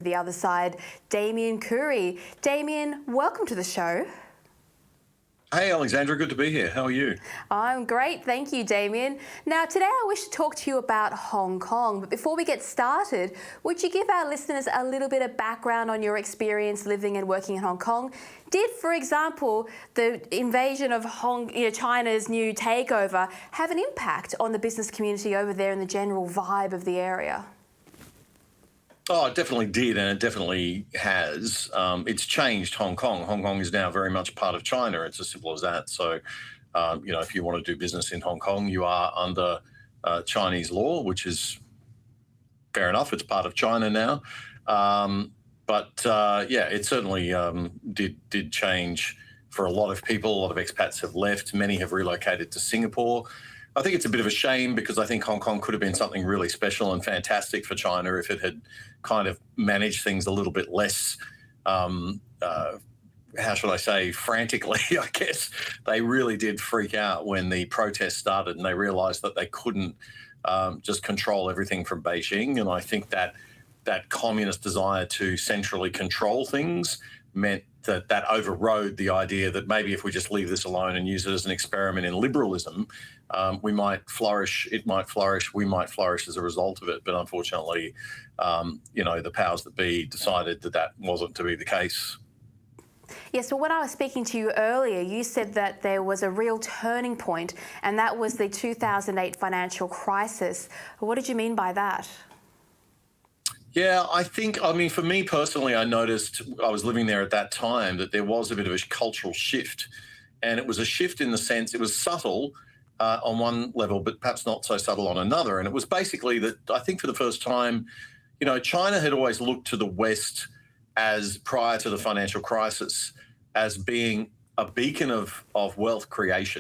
The other side, Damian Coory. Damian, welcome to the show. Hey, Alexandra, good to be here. How are you? I'm great, thank you, Damian. Now, today I wish to talk to you about Hong Kong, but before we get started, would you give our listeners a little bit of background on your experience living and working in Hong Kong? Did, for example, the invasion of China's new takeover have an impact on the business community over there and the general vibe of the area? Oh, it definitely did, and it definitely has. It's changed Hong Kong. Hong Kong is now very much part of China. It's as simple as that. So, if you want to do business in Hong Kong, you are under Chinese law, which is fair enough. It's part of China now. It certainly did change for a lot of people. A lot of expats have left. Many have relocated to Singapore. I think it's a bit of a shame because I think Hong Kong could have been something really special and fantastic for China if it had kind of managed things a little bit less, how should I say, frantically, I guess. They really did freak out when the protests started and they realised that they couldn't just control everything from Beijing. And I think that communist desire to centrally control things meant that overrode the idea that maybe if we just leave this alone and use it as an experiment in liberalism, we might flourish, it might flourish, we might flourish as a result of it. But unfortunately, the powers that be decided that wasn't to be the case. Yes, so when I was speaking to you earlier, you said that there was a real turning point, and that was the 2008 financial crisis. What did you mean by that? Yeah, for me personally, I noticed, I was living there at that time, that there was a bit of a cultural shift. And it was a shift in the sense, it was subtle on one level, but perhaps not so subtle on another. And it was basically that I think for the first time, China had always looked to the West as, prior to the financial crisis, as being a beacon of wealth creation.